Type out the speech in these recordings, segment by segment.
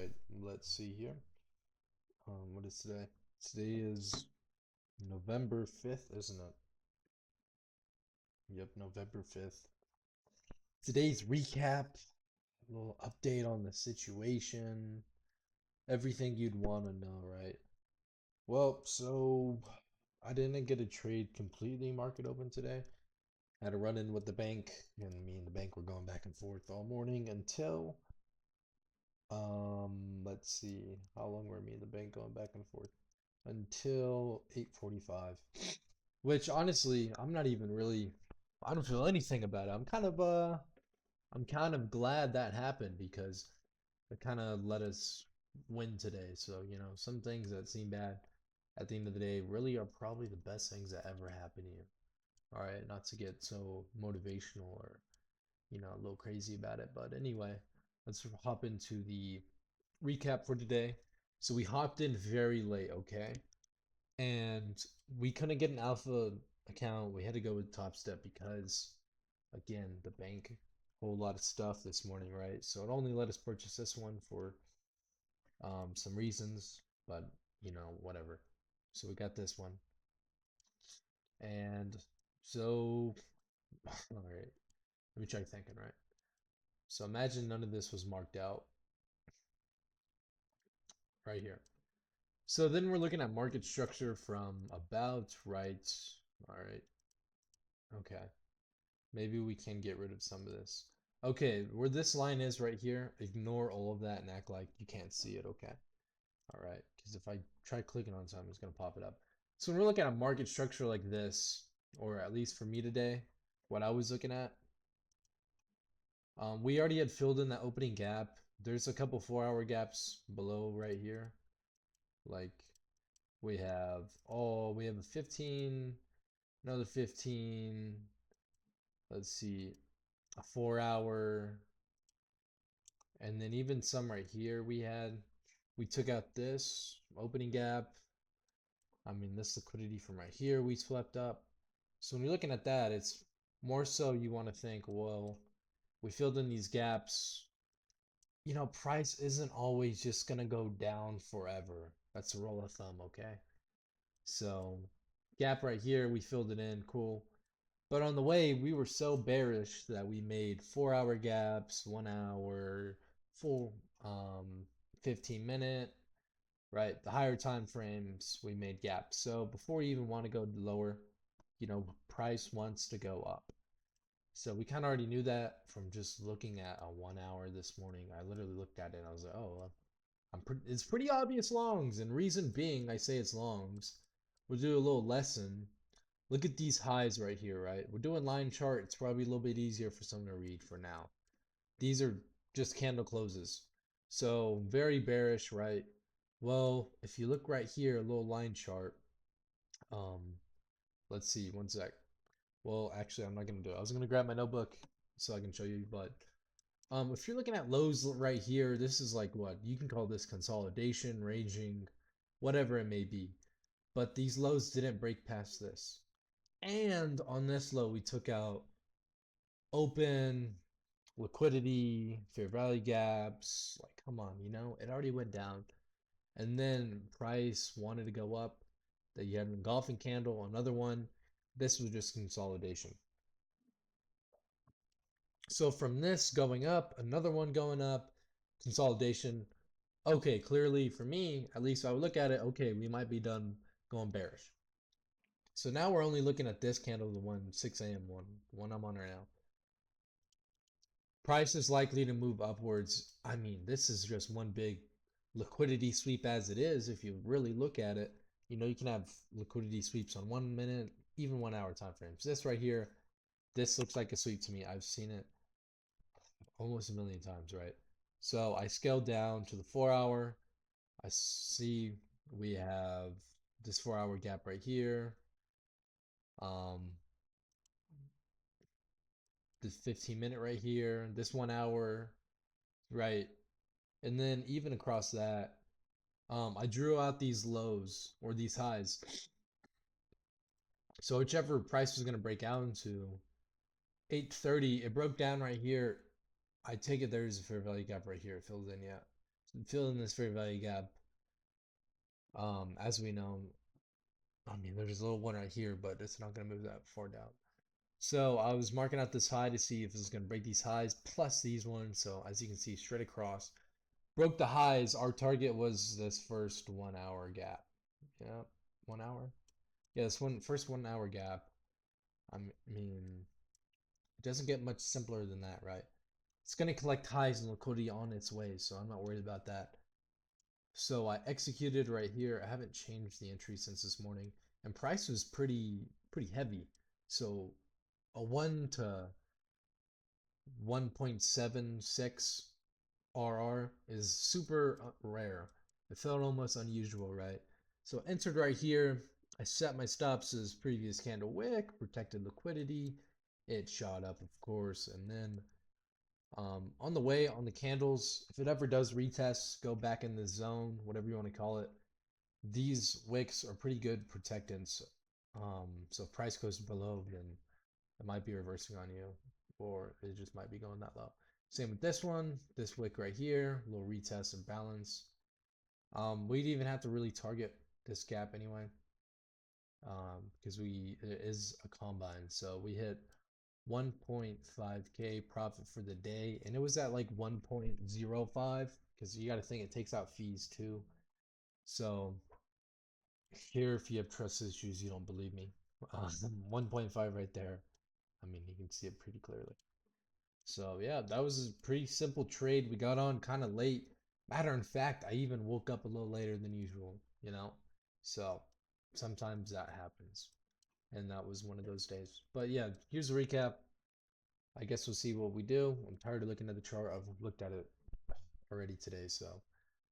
right, let's see here. What is today? Today is November 5th, isn't it? Yep, November 5th. Today's recap, a little update on the situation, everything you'd want to know, right? Well, so I didn't get a trade completely market open today. I had a run in with the bank, and me and the bank were going back and forth all morning until let's see, how long were me and the bank going back and forth? Until 8:45. Which honestly, I'm not even really I don't feel anything about it. I'm kind of glad that happened because it kind of let us win today. So, some things that seem bad at the end of the day really are probably the best things that ever happened to you. All right, not to get so motivational or, a little crazy about it, but anyway, let's hop into the recap for today. So we hopped in very late, okay? And we couldn't get an alpha account. We had to go with Top Step because, again, the bank, whole lot of stuff this morning, right? So it only let us purchase this one for some reasons, but whatever. So we got this one, and so all right, let me try thinking, right? So imagine none of this was marked out right here. So then we're looking at market structure from about right. All right, okay. Maybe we can get rid of some of this. Okay, where this line is right here, ignore all of that and act like you can't see it, okay? All right, because if I try clicking on something, it's going to pop it up. So when we're looking at a market structure like this, or at least for me today, what I was looking at, we already had filled in that opening gap. There's a couple 4-hour gaps below right here. Like we have a 15, another 15, let's see, a 4-hour, and then even some right here we took out this opening gap. I mean, this liquidity from right here we swept up. So when you're looking at that, it's more so you want to think, well, we filled in these gaps. Price isn't always just going to go down forever. That's a rule of thumb, okay? So gap right here, we filled it in, cool. But on the way, we were so bearish that we made 4-hour gaps, 1 hour, full 15-minute, right? The higher time frames, we made gaps. So before you even want to go lower, price wants to go up. So we kind of already knew that from just looking at a 1 hour this morning. I literally looked at it and I was like, oh, it's pretty obvious longs. And reason being, I say it's longs. We'll do a little lesson. Look at these highs right here, right? We're doing line chart. It's probably a little bit easier for someone to read for now. These are just candle closes. So very bearish, right? Well, if you look right here, a little line chart. Um, let's see, one sec. Well, actually, I'm not gonna do it. I was gonna grab my notebook so I can show you, but if you're looking at lows right here, this is like what you can call this consolidation, ranging, whatever it may be. But these lows didn't break past this. And on this low, we took out open, liquidity, fair value gaps. Like, come on, it already went down. And then price wanted to go up. That you had an engulfing candle, another one. This was just consolidation. So from this going up, another one going up, consolidation. Okay, clearly for me, at least I would look at it, okay, we might be done going bearish. So now we're only looking at this candle, the one 6 a.m. one I'm on right now. Price is likely to move upwards. I mean, this is just one big liquidity sweep as it is. If you really look at it, you can have liquidity sweeps on 1 minute, even 1 hour time frames. This right here, this looks like a sweep to me. I've seen it almost a million times, right? So I scaled down to the 4-hour. I see we have this 4-hour gap right here. Um, this 15-minute right here, this 1 hour, right? And then even across that, I drew out these lows or these highs. So whichever price was going to break out into 8:30, it broke down right here. I take it there's a fair value gap right here. It fills in yet. filling this fair value gap. As we know, I mean, there's a little one right here, but it's not going to move that far down. So I was marking out this high to see if it was going to break these highs plus these ones. So as you can see, straight across, broke the highs. Our target was this first 1 hour gap. Yeah, 1 hour. Yeah, this first 1 hour gap. I mean, it doesn't get much simpler than that, right? It's going to collect highs and liquidity on its way, so I'm not worried about that. So I executed right here. I haven't changed the entry since this morning, and price was pretty heavy. So a 1 to 1.76 RR is super rare. It felt almost unusual, right? So entered right here. I set my stops as previous candle wick, protected liquidity. It shot up, of course, and then on the way on the candles, if it ever does retest, go back in the zone, whatever you want to call it. These wicks are pretty good protectants. So if price goes below, then it might be reversing on you, or it just might be going that low. Same with this one, this wick right here, little retest and balance. We'd even have to really target this gap anyway, because it is a combine. So we hit 1.5k profit for the day, and it was at like 1.05 because you got to think it takes out fees too. So here, if you have trust issues, you don't believe me. 1.5 right there. I mean, you can see it pretty clearly. So yeah, that was a pretty simple trade. We got on kind of late. Matter of fact, I even woke up a little later than usual, you know? So sometimes that happens. And that was one of those days. But yeah, here's a recap. I guess we'll see what we do. I'm tired of looking at the chart. I've looked at it already today, so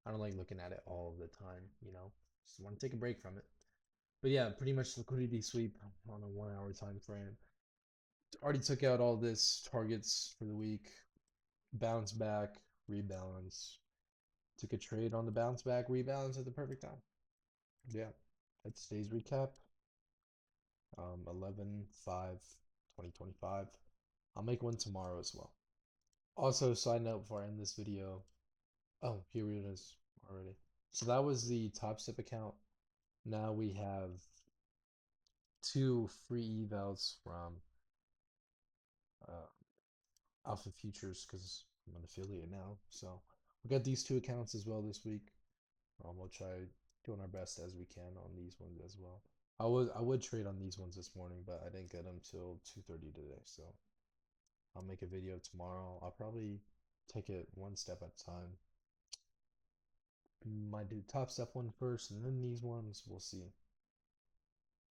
I don't like looking at it all the time, you know? Just want to take a break from it. But yeah, pretty much liquidity sweep on a 1 hour time frame. Already took out all this targets for the week. Bounce back, rebalance. Took a trade on the bounce back, rebalance at the perfect time. Yeah, that's today's recap. 11/5/2025. I'll make one tomorrow as well. Also, side note before I end this video. Oh, here it is already. So that was the Top Step account. Now we have 2 free evals from uh, Alpha Futures because I'm an affiliate now. So we got these 2 accounts as well this week. We'll try doing our best as we can on these ones as well. I would trade on these ones this morning, but I didn't get them till 2:30 today. So I'll make a video tomorrow. I'll probably take it one step at a time. Might do Top Step one first, and then these ones. We'll see.